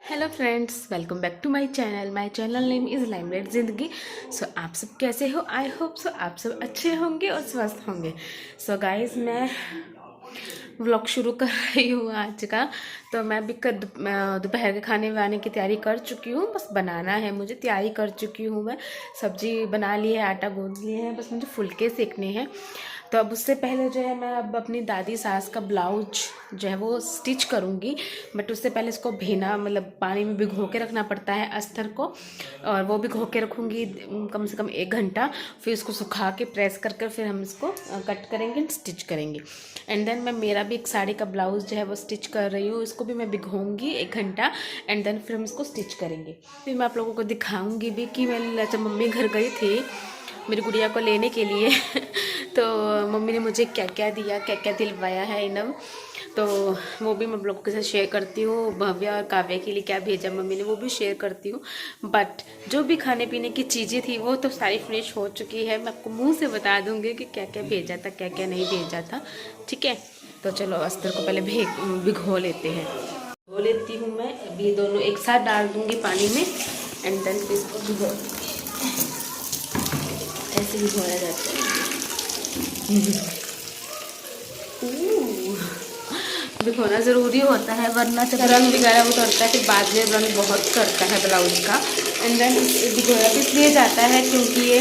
Hello friends, welcome back to my channel name is limelight ज़िंदगी। So आप सब कैसे हो? आई होप सो आप सब अच्छे होंगे और स्वस्थ होंगे। सो गाइस, मैं व्लॉग शुरू कर रही हूँ आज का। तो मैं भी दोपहर के खाने वाने की तैयारी कर चुकी हूँ, बस बनाना है मुझे। तैयारी कर चुकी हूँ मैं, सब्जी बना ली है, आटा गूंद लिए हैं, बस मुझे फुलके सेकने हैं। तो अब उससे पहले जो है मैं अब अपनी दादी सास का ब्लाउज जो है वो स्टिच करूँगी। बट उससे पहले इसको भीना मतलब पानी में भिगो के रखना पड़ता है अस्तर को, और वो भिगो के रखूँगी कम से कम 1 घंटा। फिर इसको सुखा के प्रेस कर कर फिर हम इसको कट करेंगे, स्टिच करेंगे। एंड देन मैं मेरा भी एक साड़ी का ब्लाउज जो है वो स्टिच कर रही हूँ, इसको भी मैं भिगोऊँगी 1 घंटा। एंड देन फिर हम इसको स्टिच करेंगे। फिर मैं आप लोगों को दिखाऊँगी भी कि मैं जब मम्मी घर गई थी मेरी गुड़िया को लेने के लिए तो मम्मी ने मुझे क्या क्या दिया, क्या क्या दिलवाया है इनम। तो वो भी मैं आप लोगों के साथ शेयर करती हूँ। भव्या और काव्या के लिए क्या भेजा मम्मी ने वो भी शेयर करती हूँ। बट जो भी खाने पीने की चीज़ें थी वो तो सारी फिनिश हो चुकी है। मैं आपको मुंह से बता दूँगी कि क्या क्या भेजा था, क्या क्या नहीं भेजा था। ठीक है, तो चलो अस्तर को पहले भिगो लेते हैं। भिगो लेती हूँ मैं, अभी दोनों एक साथ डाल दूँगी पानी में। एंड देन फिर इसको भिगो, ऐसे भिगोया जाता है। भिगोना ज़रूरी होता है, वरना जब रंग वगैरह उतरता है फिर बाद में रंग बहुत करता है ब्लाउज का। एंड देन भिगोया भी इसलिए जाता है क्योंकि ये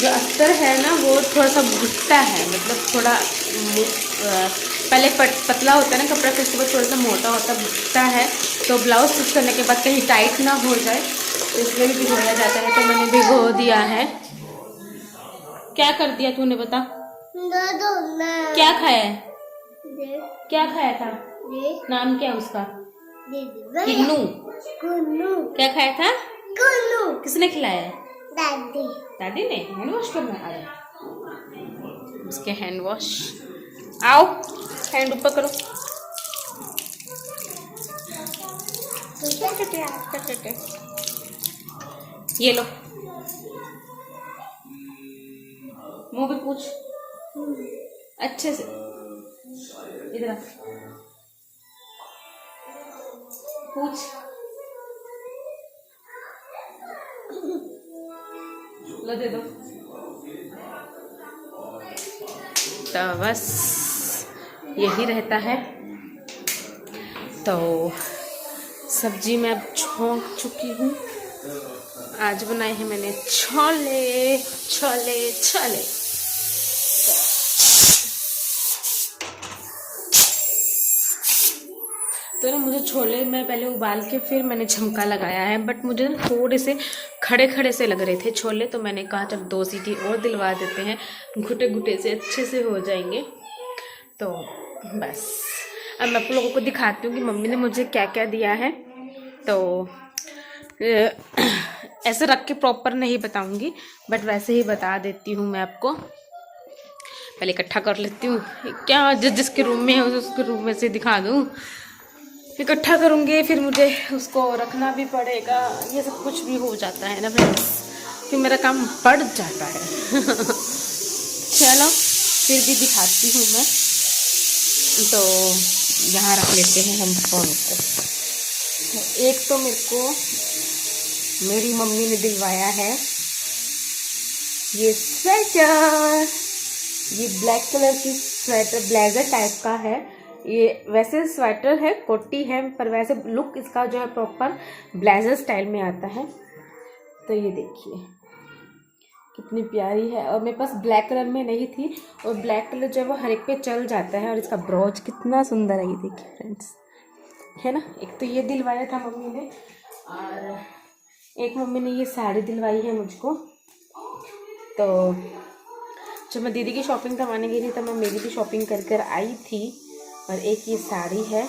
जो अस्तर है ना वो थोड़ा सा घुटता है, मतलब थोड़ा पहले पतला होता है ना कपड़ा, फिर उसके बाद थोड़ा सा मोटा होता घुटता है। तो ब्लाउज स्टिच करने के बाद कहीं टाइट ना हो जाए, तो इसलिए भी भिगोया जाता है। तो मैंने भिगो दिया है। क्या कर दिया तूने, बता? क्या खाया है? क्या खाया था? नाम क्या है उसका? किन्नू। क्या खाया था? किसने खिलाया है? दादी। दादी ने हैंड वॉश करना आया, उसके हैंड वॉश। आओ, हैंड ऊपर करो। ये लो, मुंह भी पूछ अच्छे से, इधर पूछ। लो दे दो। तो बस यही रहता है। तो सब्जी मैं अब छोंक चुकी हूँ। आज बनाए हैं मैंने छोले छोले छोले। तो ना मुझे छोले मैं पहले उबाल के फिर मैंने छमका लगाया है, बट मुझे ना थोड़े से खड़े खड़े से लग रहे थे छोले। तो मैंने कहा जब 2 सीटी और दिलवा देते हैं, घुटे घुटे से अच्छे से हो जाएंगे। तो बस अब मैं आप लोगों को दिखाती हूँ कि मम्मी ने मुझे क्या क्या दिया है। तो ऐसे रख के प्रॉपर नहीं बताऊँगी, बट वैसे ही बता देती हूँ मैं आपको। पहले इकट्ठा कर लेती हूँ, क्या जिसके रूम में है उसके रूम में से दिखा दूँ। इकट्ठा करूँगी फिर मुझे उसको रखना भी पड़ेगा, ये सब कुछ भी हो जाता है ना फ्रेंड्स, फिर मेरा काम बढ़ जाता है। चलो फिर भी दिखाती हूँ मैं। तो यहाँ रख लेते हैं हम फ़ोन को। एक तो मेरे को मेरी मम्मी ने दिलवाया है ये स्वेटर, ये ब्लैक कलर की स्वेटर ब्लेजर टाइप का है। ये वैसे स्वेटर है, कोटी है, पर वैसे लुक इसका जो है प्रॉपर ब्लेजर स्टाइल में आता है। तो ये देखिए कितनी प्यारी है, और मेरे पास ब्लैक कलर में नहीं थी, और ब्लैक कलर जो है वो हर एक पे चल जाता है। और इसका ब्रोच कितना सुंदर है, ये देखिए फ्रेंड्स, है ना। एक तो ये दिलवाया था मम्मी ने, और एक मम्मी ने ये साड़ी दिलवाई है मुझको। तो जब मैं दीदी की शॉपिंग करवाने गई थी तब मैं मेरी भी शॉपिंग कर कर आई थी। और एक ये साड़ी है,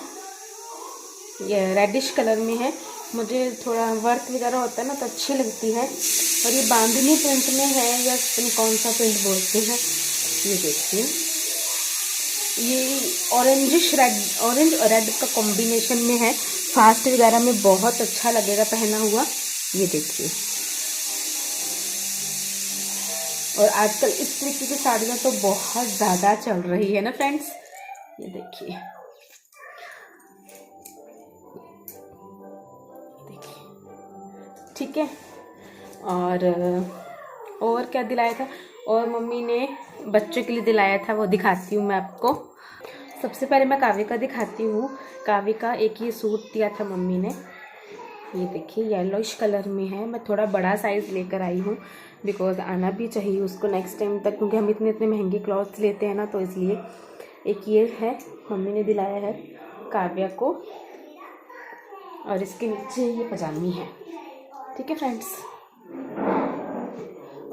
ये रेडिश कलर में है। मुझे थोड़ा वर्क वगैरह होता है ना तो अच्छी लगती है। और ये बांधनी प्रिंट में है, या कौन सा प्रिंट बोलते हैं। ये देखिए, ये ऑरेंज और रेड का कॉम्बिनेशन में है। फास्ट वगैरह में बहुत अच्छा लगेगा पहना हुआ। ये देखिए, और आजकल इस तरीके की साड़ियाँ तो बहुत ज़्यादा चल रही है ना फ्रेंड्स। ये देखिए, ठीक है। और क्या दिलाया था, और मम्मी ने बच्चों के लिए दिलाया था, वो दिखाती हूँ मैं आपको। सबसे पहले मैं काव्य का दिखाती हूँ। काव्य का एक ये सूट दिया था मम्मी ने, ये देखिए येलोइश कलर में है। मैं थोड़ा बड़ा साइज़ लेकर आई हूँ बिकॉज आना भी चाहिए उसको नेक्स्ट टाइम तक, क्योंकि हम इतने इतने महंगे क्लॉथ्स लेते हैं ना, तो इसलिए। एक ये है, मम्मी ने दिलाया है काव्या को, और इसके नीचे ये पजामी है। ठीक है फ्रेंड्स।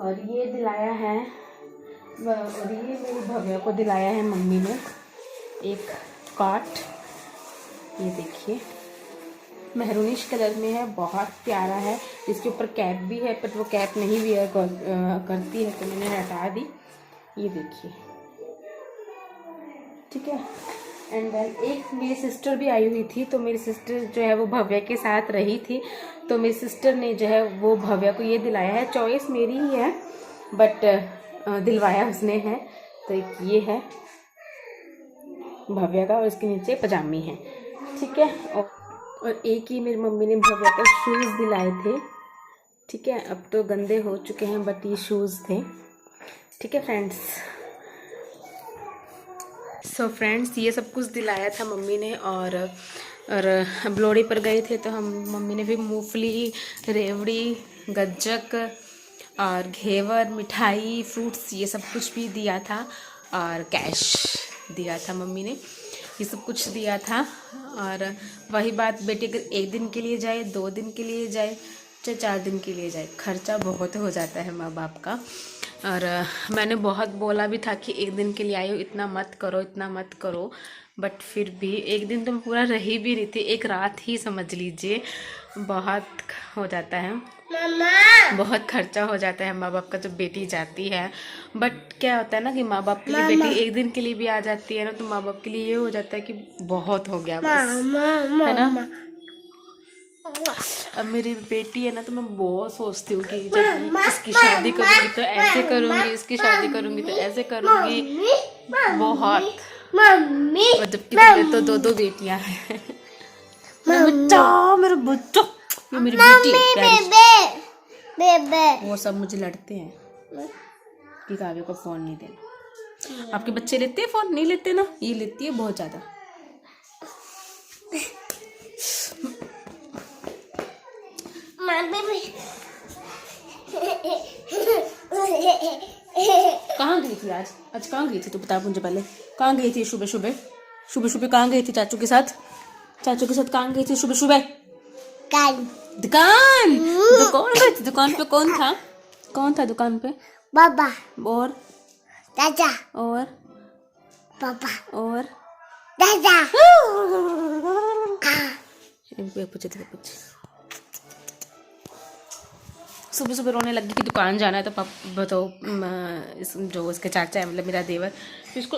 और ये दिलाया है, और ये मेरी भव्या को दिलाया है मम्मी ने एक कॉट। ये देखिए मैरूनिश कलर में है, बहुत प्यारा है। इसके ऊपर कैप भी है, पर वो कैप नहीं वियर करती है, तो मैंने हटा दी। ये देखिए, ठीक है। एंड देन एक मेरी सिस्टर भी आई हुई थी, तो मेरी सिस्टर जो है वो भव्या के साथ रही थी, तो मेरी सिस्टर ने जो है वो भव्या को ये दिलाया है। चॉइस मेरी ही है, बट दिलवाया उसने है। तो एक ये है भव्या का, और इसके नीचे पजामी है। ठीक है। और एक ही मेरी मम्मी ने भव्या का शूज़ दिलाए थे। ठीक है, अब तो गंदे हो चुके हैं, बट ये शूज़ थे। ठीक है फ्रेंड्स। सो फ्रेंड्स, ये सब कुछ दिलाया था मम्मी ने। और अब लोहड़ी पर गए थे, तो हम मम्मी ने भी मूंगफली, रेवड़ी, गज्जक और घेवर, मिठाई, फ्रूट्स, ये सब कुछ भी दिया था। और कैश दिया था मम्मी ने, ये सब कुछ दिया था। और वही बात, बेटी अगर 1 दिन के लिए जाए, 2 दिन के लिए जाए, चाहे 4 दिन के लिए जाए, खर्चा बहुत हो जाता है माँ बाप का। और मैंने बहुत बोला भी था कि 1 दिन के लिए आई हो, इतना मत करो, इतना मत करो, बट फिर भी 1 दिन तो मैं पूरा रही भी रही थी। 1 रात ही समझ लीजिए, बहुत हो जाता है, बहुत खर्चा हो जाता है माँ बाप का जब बेटी जाती है। बट क्या होता है ना कि माँ बाप के लिए बेटी 1 दिन के लिए भी आ जाती है ना, तो माँ बाप के लिए ये हो जाता है कि बहुत हो गया बस, है ना। अब मेरी बेटी है ना, तो मैं बहुत सोचती हूँ कि जब इसकी शादी करूँगी तो ऐसे करूँगी, इसकी शादी करूँगी तो ऐसे करूँगी, बहुत। और जबकि तो 2 बेटियाँ हैं। मेरा बच्चा, ये मेरी बेटी है। वो सब मुझे लड़ते हैं कि काव्य को फ़ोन नहीं देना। आपके बच्चे लेते हैं फ़ोन? नहीं लेते ना, ये लेती है बहुत ज़्यादा। कहाँ गई थी आज कहाँ गई थी? तू बता मुझे पहले, कहाँ गई थी सुबह सुबह कहाँ गई थी? चाचू के साथ कहाँ गई थी सुबह सुबह? दुकान गई थी। दुकान पे कौन था दुकान पे? बाबा और दादा और पापा और दादा। पूछ सुबह रोने लगी कि दुकान जाना है, तो पापा तो जो उसके चाचा है, मतलब मेरा देवर, इसको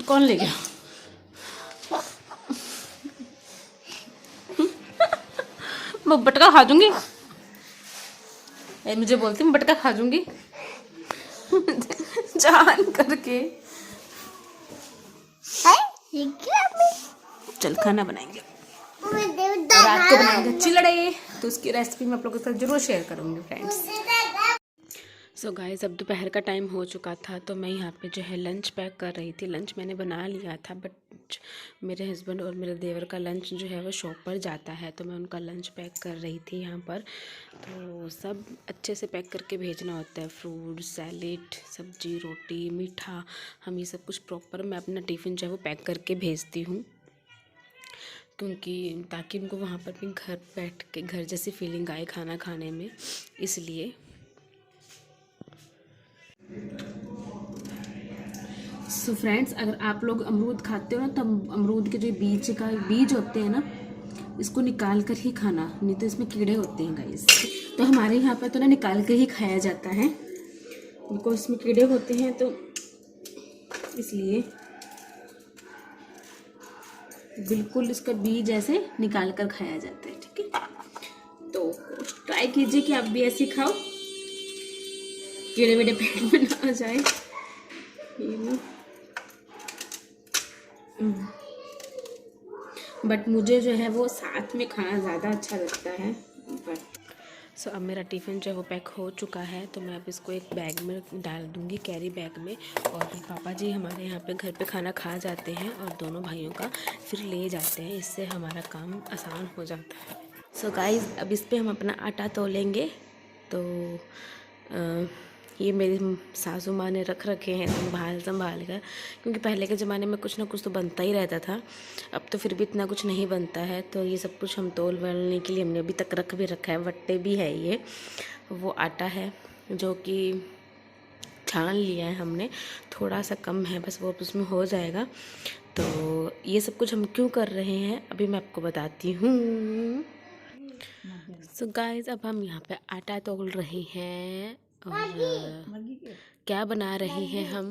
कौन ले गया? मैं बटका खा दूंगी, मुझे बोलती मैं बटका खा दूंगी जान करके। चल खाना बनाएंगे, रात को बनाएंगे चिलड़े, तो उसकी रेसिपी मैं आप लोगों के साथ जरूर शेयर करूंगी फ्रेंड्स। सो गाइस, अब दोपहर का टाइम हो चुका था, तो मैं यहाँ पे जो है लंच पैक कर रही थी। लंच मैंने बना लिया था, बट मेरे हस्बैंड और मेरे देवर का लंच जो है वो शॉप पर जाता है, तो मैं उनका लंच पैक कर रही थी यहाँ पर। तो सब अच्छे से पैक करके भेजना होता है, फ्रूट, सैलेड, सब्जी, रोटी, मीठा, हम ये सब कुछ प्रॉपर मैं अपना टिफ़िन जो है वो पैक करके भेजती हूँ, क्योंकि ताकि उनको वहाँ पर भी घर बैठ के घर जैसी फीलिंग आए खाना खाने में, इसलिए। सो फ्रेंड्स, अगर आप लोग अमरूद खाते हो ना, तो अमरूद के जो बीज होते हैं ना, इसको निकाल कर ही खाना, नहीं तो इसमें कीड़े होते हैं गाइस। तो हमारे यहाँ पर तो ना निकाल कर ही खाया जाता है, उनको इसमें कीड़े होते हैं, तो इसलिए बिल्कुल इसका बीज ऐसे निकाल कर खाया जाता है। ठीक है, तो ट्राई कीजिए कि आप भी ऐसे खाओ, कीड़े वीड़े पेट में ना आ जाए। बट मुझे जो है वो साथ में खाना ज़्यादा अच्छा लगता है, सो अब मेरा टिफ़िन जो है वो पैक हो चुका है, तो मैं अब इसको एक बैग में डाल दूँगी, कैरी बैग में। और फिर पापा जी हमारे यहाँ पे घर पे खाना खा जाते हैं और दोनों भाइयों का फिर ले जाते हैं, इससे हमारा काम आसान हो जाता है। सो गाइस, अब इस पे हम अपना आटा तोलेंगे। तो ये मेरी सासू माँ ने रख रखे हैं संभाल संभाल कर, क्योंकि पहले के ज़माने में कुछ ना कुछ तो बनता ही रहता था। अब तो फिर भी इतना कुछ नहीं बनता है, तो ये सब कुछ हम तोल वलने के लिए हमने अभी तक रख भी रखा है। वट्टे भी है, ये वो आटा है जो कि छान लिया है हमने, थोड़ा सा कम है बस, वो उसमें हो जाएगा। तो ये सब कुछ हम क्यों कर रहे हैं अभी मैं आपको बताती हूँ। सो गाइस, अब हम यहाँ पे आटा तोल रहे हैं और क्या बना रहे हैं हम,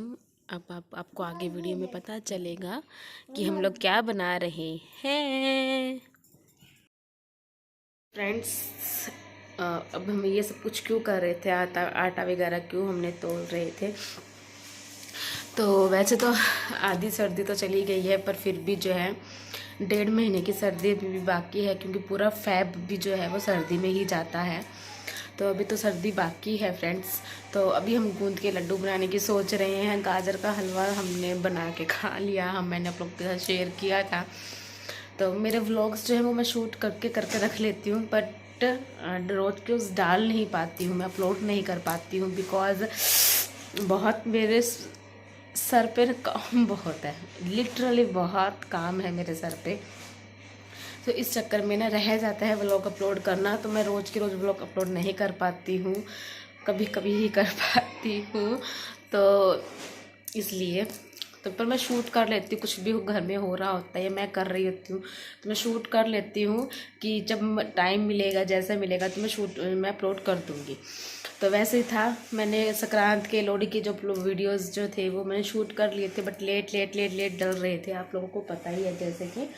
अब आपको आगे वीडियो में पता चलेगा कि हम लोग क्या बना रहे हैं। फ्रेंड्स, अब हम ये सब कुछ क्यों कर रहे थे, आटा वगैरह क्यों हमने तोल रहे थे। तो वैसे तो आधी सर्दी तो चली गई है, पर फिर भी जो है 1.5 महीने की सर्दी भी बाकी है, क्योंकि पूरा फैब भी जो है वो सर्दी में ही जाता है। तो अभी तो सर्दी बाकी है फ्रेंड्स। तो अभी हम गूंद के लड्डू बनाने की सोच रहे हैं। गाजर का हलवा हमने बना के खा लिया, मैंने आप लोग के साथ शेयर किया था। तो मेरे व्लॉग्स जो है वो मैं शूट करके रख लेती हूँ, बट रोज़ के उस डाल नहीं पाती हूँ, मैं अपलोड नहीं कर पाती हूँ, बिकॉज़ बहुत मेरे सर पे काम बहुत है, लिटरली बहुत काम है मेरे सर पे। तो इस चक्कर में ना रह जाता है व्लॉग अपलोड करना, तो मैं रोज़ के रोज़ व्लॉग अपलोड नहीं कर पाती हूँ, कभी कभी ही कर पाती हूँ। तो इसलिए तो पर मैं शूट कर लेती हूँ, कुछ भी घर में हो रहा होता है, मैं कर रही होती हूँ तो मैं शूट कर लेती हूँ कि जब टाइम मिलेगा, जैसा मिलेगा तो मैं अपलोड कर दूँगी। तो वैसे ही था, मैंने संक्रांत के, लोहड़ी के जो वीडियोस जो थे वो मैंने शूट कर लिए थे, बट लेट डल रहे थे, आप लोगों को पता ही है जैसे कि।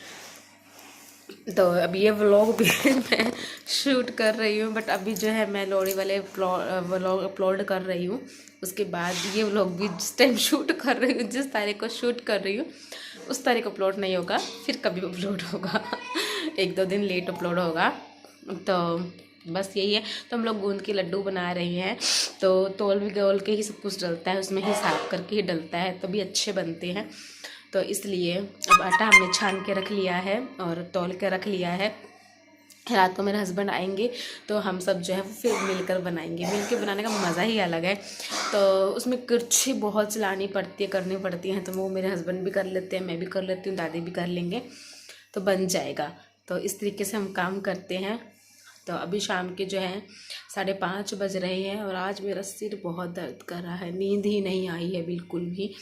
तो अब ये व्लॉग भी मैं शूट कर रही हूँ, बट अभी जो है मैं लोहड़ी वाले व्लॉग अपलोड कर रही हूँ। उसके बाद ये व्लॉग भी जिस टाइम शूट कर रही हूँ, जिस तारीख को शूट कर रही हूँ उस तारीख अपलोड नहीं होगा, फिर कभी अपलोड होगा 1-2 दिन लेट अपलोड होगा। तो बस यही है। तो हम लोग गूंद के लड्डू बना रहे हैं, तो तोल भी गोल के ही सब कुछ डलता है, उसमें ही साफ करके ही डलता है, तभी अच्छे बनते हैं। तो इसलिए अब आटा हमने छान के रख लिया है और तौल के रख लिया है। रात को मेरे हस्बैंड आएंगे तो हम सब जो है वो फिर मिलकर बनाएंगे। मिलकर बनाने का मज़ा ही अलग है। तो उसमें कुर्छी बहुत चलानी पड़ती है, करनी पड़ती हैं, तो वो मेरे हस्बैंड भी कर लेते हैं, मैं भी कर लेती हूँ, दादी भी कर लेंगे, तो बन जाएगा। तो इस तरीके से हम काम करते हैं। तो अभी शाम के जो है 5:30 बज रहे हैं और आज मेरा सिर बहुत दर्द कर रहा है, नींद ही नहीं आई है बिल्कुल भी।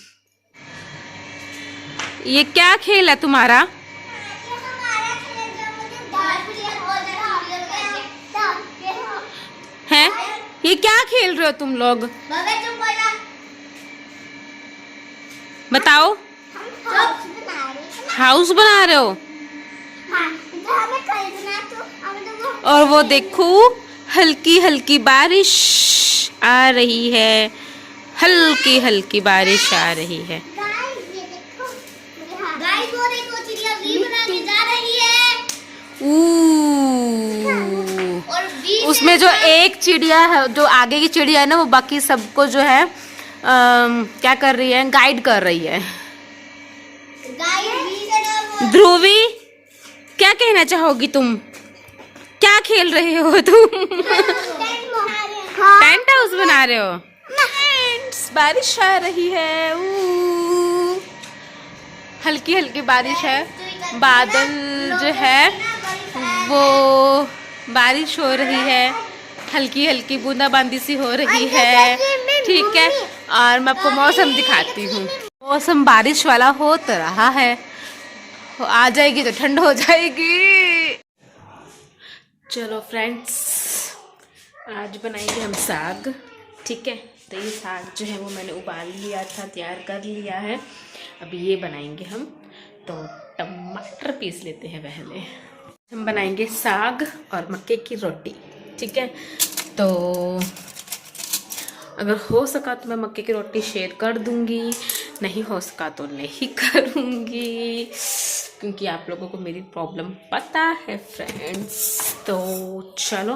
ये क्या खेल है तुम्हारा? हैं? ये क्या खेल रहे हो तुम लोग? बताओ। हाउस बना रहे हो? और वो देखो, हल्की हल्की बारिश आ रही है, हल्की हल्की बारिश आ रही है। उसमें जो एक चिड़िया है, जो आगे की चिड़िया है ना, वो बाकी सबको जो है क्या कर रही है, गाइड कर रही है। ध्रुवी, क्या कहना चाहोगी तुम? क्या खेल रहे हो तुम? टेंट हाउस बना रहे हो? बारिश आ रही है, हल्की हल्की बारिश है, बादल जो है वो बारिश हो रही है, हल्की हल्की बूंदाबांदी सी हो रही है, ठीक है। और मैं आपको मौसम दिखाती हूँ। मौसम बारिश वाला हो तो रहा है, आ जाएगी तो ठंड हो जाएगी। चलो फ्रेंड्स, आज बनाएंगे हम साग, ठीक है। तो ये साग जो है वो मैंने उबाल लिया था, तैयार कर लिया है, अभी ये बनाएंगे हम। तो टमाटर पीस लेते हैं पहले। हम बनाएंगे साग और मक्के की रोटी, ठीक है। तो अगर हो सका तो मैं मक्के की रोटी शेयर कर दूंगी, नहीं हो सका तो नहीं करूंगी, क्योंकि आप लोगों को मेरी प्रॉब्लम पता है फ्रेंड्स। तो चलो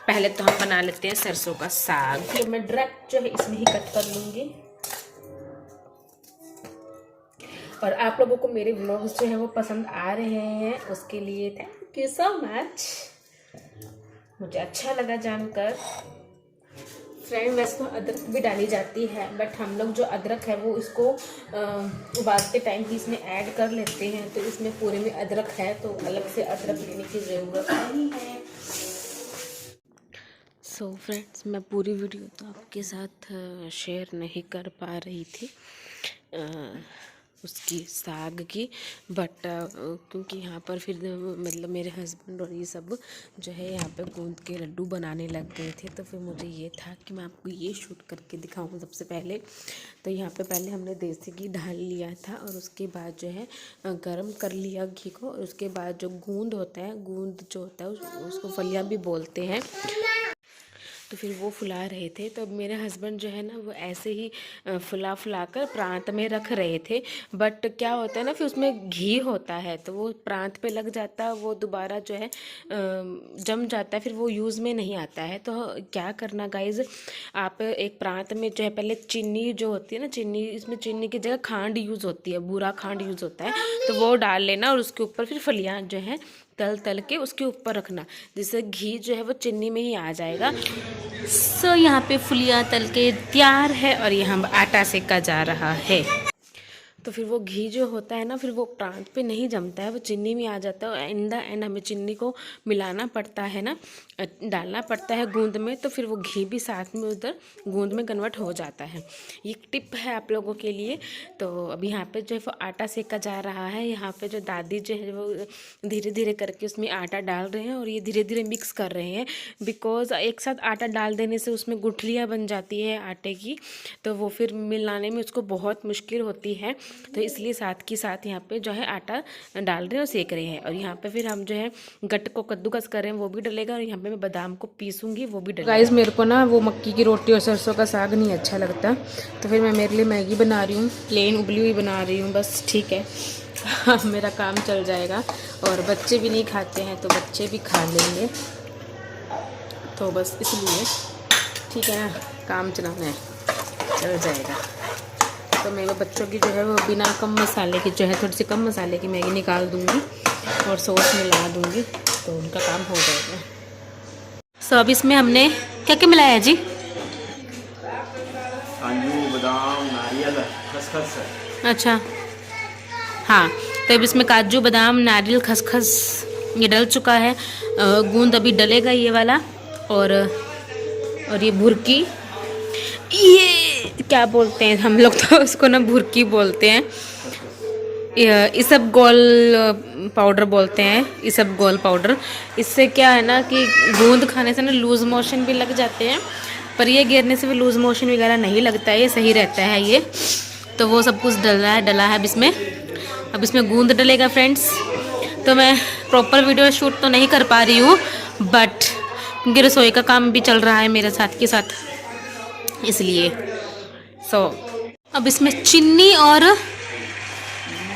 पहले तो हम बना लेते हैं सरसों का साग। ये मैं डायरेक्ट जो है इसमें ही कट कर लूँगी। और आप लोगों को मेरे व्लॉग्स जो है वो पसंद आ रहे हैं, उसके लिए थैंक यू सो मच। मुझे अच्छा लगा जानकर। फ्रेंड वैसे तो अदरक भी डाली जाती है, बट हम लोग जो अदरक है वो इसको उबालते टाइम भी इसमें ऐड कर लेते हैं, तो इसमें पूरे में अदरक है तो अलग से अदरक लेने की ज़रूरत नहीं है। सो फ्रेंड्स, मैं पूरी वीडियो तो आपके साथ शेयर नहीं कर पा रही थी उसकी साग की, बट क्योंकि यहाँ पर फिर मतलब मेरे हस्बैंड और ये सब जो है यहाँ पे गूंद के लड्डू बनाने लग गए थे, तो फिर मुझे ये था कि मैं आपको ये शूट करके दिखाऊँ सबसे पहले। तो यहाँ पे पहले हमने देसी घी डाल लिया था और उसके बाद जो है गरम कर लिया घी को, और उसके बाद जो गूंद होता है, गूंद जो होता है उसको फलियाँ भी बोलते हैं, तो फिर वो फुला रहे थे। तो मेरे हस्बैंड जो है ना वो ऐसे ही फुला कर प्रांत में रख रहे थे, बट क्या होता है ना फिर उसमें घी होता है तो वो प्रांत पे लग जाता है, वो दोबारा जो है जम जाता है, फिर वो यूज़ में नहीं आता है। तो क्या करना गाइज़, आप एक प्रांत में जो है पहले चीनी जो होती है ना, चीनी, इसमें चीनी की जगह खांड यूज़ होती है, बूरा खांड यूज़ होता है, तो वो डाल लेना और उसके ऊपर फिर फलियाँ जो है तल के उसके ऊपर रखना, जिससे घी जो है वो चीनी में ही आ जाएगा। सो यहाँ पे फुलियाँ तल के तैयार है और यहाँ आटा सेका जा रहा है। तो फिर वो घी जो होता है ना फिर वो प्रांत पे नहीं जमता है, वो चीनी में आ जाता है। इन द एंड हमें चीनी को मिलाना पड़ता है ना, डालना पड़ता है गूंद में, तो फिर वो घी भी साथ में उधर गूंद में कन्वर्ट हो जाता है। ये एक टिप है आप लोगों के लिए। तो अभी यहाँ पे जो है वो आटा सेका जा रहा है। यहाँ पे जो दादी जो है वो धीरे धीरे करके उसमें आटा डाल रहे हैं और ये धीरे धीरे मिक्स कर रहे हैं, बिकॉज़ एक साथ आटा डाल देने से उसमें गुठलियाँ बन जाती है आटे की, तो वो फिर मिलाने में उसको बहुत मुश्किल होती है। तो इसलिए साथ के साथ यहाँ पे जो है आटा डाल रहे हैं और सेक रहे हैं। और यहाँ पे फिर हम जो है गट्ट को कद्दूकस कर रहे हैं, वो भी डलेगा, और यहाँ पे मैं बादाम को पीसूंगी, वो भी डलेगा। गाइस, मेरे को ना वो मक्की की रोटी और सरसों का साग नहीं अच्छा लगता, तो फिर मैं मेरे लिए मैगी बना रही हूँ, प्लेन उबली हुई बना रही हूँ, बस ठीक है। मेरा काम चल जाएगा। और बच्चे भी नहीं खाते हैं तो बच्चे भी खा लेंगे, तो बस इसलिए ठीक है ना, काम चलाना है, चल जाएगा। तो मैं वो बच्चों की जो है वो बिना कम मसाले की जो है थोड़ी सी कम मसाले की मैगी निकाल दूँगी और सॉस मिला दूँगी, तो उनका काम हो जाएगा। सो अब इसमें हमने क्या क्या मिलाया है जी? काजू, बादाम, नारियल, खसखस। अच्छा हाँ, तो अब इसमें काजू, बादाम, नारियल, खसखस ये डल चुका है। गूंद अभी डलेगा ये वाला, और ये भुरकी, ये क्या बोलते हैं हम लोग तो उसको ना भुरकी बोलते हैं, इसबगोल पाउडर बोलते हैं, इसबगोल पाउडर। इससे क्या है ना कि गूंद खाने से ना लूज़ मोशन भी लग जाते हैं, पर ये गिरने से भी लूज़ मोशन वगैरह नहीं लगता है, ये सही रहता है ये। तो वो सब कुछ डला है अब इसमें। अब इसमें गूंद डलेगा फ्रेंड्स। तो मैं प्रॉपर वीडियो शूट तो नहीं कर पा रही हूँ, बट क्योंकि रसोई का काम भी चल रहा है मेरे साथ के साथ, इसलिए। सो अब इसमें चीनी और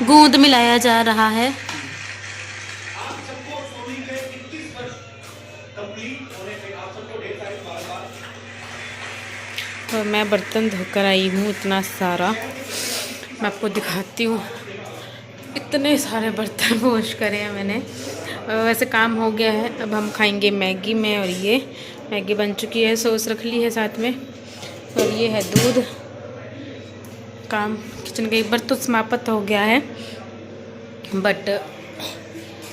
गूंद मिलाया जा रहा है। तो मैं बर्तन धोकर आई हूँ इतना सारा, मैं आपको दिखाती हूँ। इतने सारे बर्तन वॉश करे हैं मैंने। वैसे काम हो गया है, अब हम खाएंगे मैगी में। और ये मैगी बन चुकी है, सॉस रख ली है साथ में, और ये है दूध। काम किचन का एक बार तो समाप्त हो गया है, बट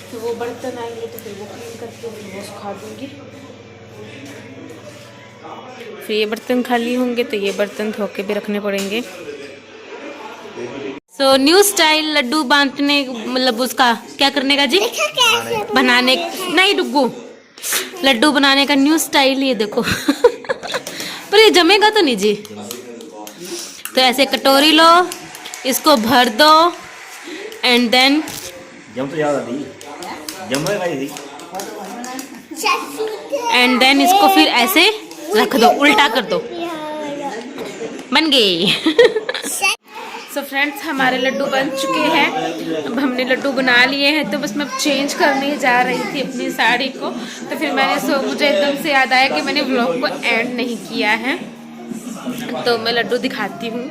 तो वो बर्तन आएंगे तो फिर वो क्लीन करके फिर वो सुखा दूँगी। फिर ये बर्तन खाली होंगे तो ये बर्तन धो के भी रखने पड़ेंगे। सो न्यू स्टाइल लड्डू बांटने, मतलब उसका क्या करने का जी? बनाने नहीं, डुग्गू, लड्डू बनाने का न्यू स्टाइल ये देखो। पर ये जमेगा तो नहीं जी? तो ऐसे कटोरी लो, इसको भर दो, एंड देन एंड देन इसको फिर ऐसे रख दो, उल्टा कर दो, बन गई। सो फ्रेंड्स हमारे लड्डू बन चुके हैं। अब हमने लड्डू बना लिए हैं तो बस मैं चेंज करने जा रही थी अपनी साड़ी को। तो फिर मुझे एकदम से याद आया कि मैंने व्लॉग को एंड नहीं किया है, तो मैं लड्डू दिखाती हूँ।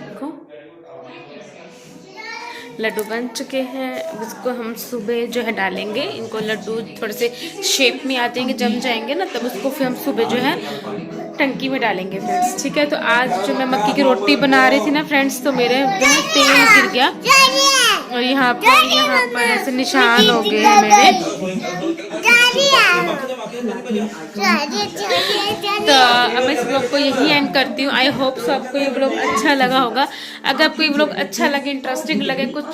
लड्डू बन चुके हैं। इसको हम सुबह जो है डालेंगे। इनको लड्डू थोड़े से शेप में आ जाएंगे, जम जाएंगे ना, तब उसको फिर हम सुबह जो है टंकी में डालेंगे फ्रेंड्स। ठीक है, तो आज जो मैं मक्की की रोटी बना रही थी ना फ्रेंड्स, तो मेरे बहुत तेल गिर गया और यहाँ पर ऐसे निशान हो गए हैं मेरे। तो अब मैं इस ब्लॉग को यही एंड करती हूँ। आई होप सो आपको ये ब्लॉग अच्छा लगा होगा। अगर आपको ये ब्लॉग अच्छा लगे, इंटरेस्टिंग लगे, कुछ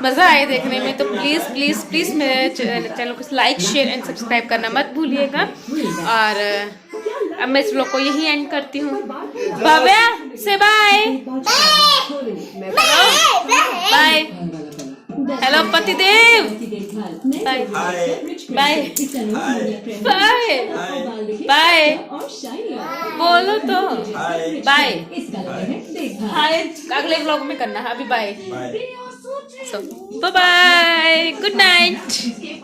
मज़ा आए देखने में, तो प्लीज़ प्लीज़ प्लीज़ मेरे चैनल को लाइक शेयर एंड सब्सक्राइब करना मत भूलिएगा। और अब मैं इस ब्लॉग को यही एंड करती हूँ। भव्या से बाय बाय। हेलो पतिदेव, बाय बाय बाय बाय, बोलो तो बाय। हाय अगले व्लॉग में करना है, अभी बाय। सो बाय, गुड नाइट।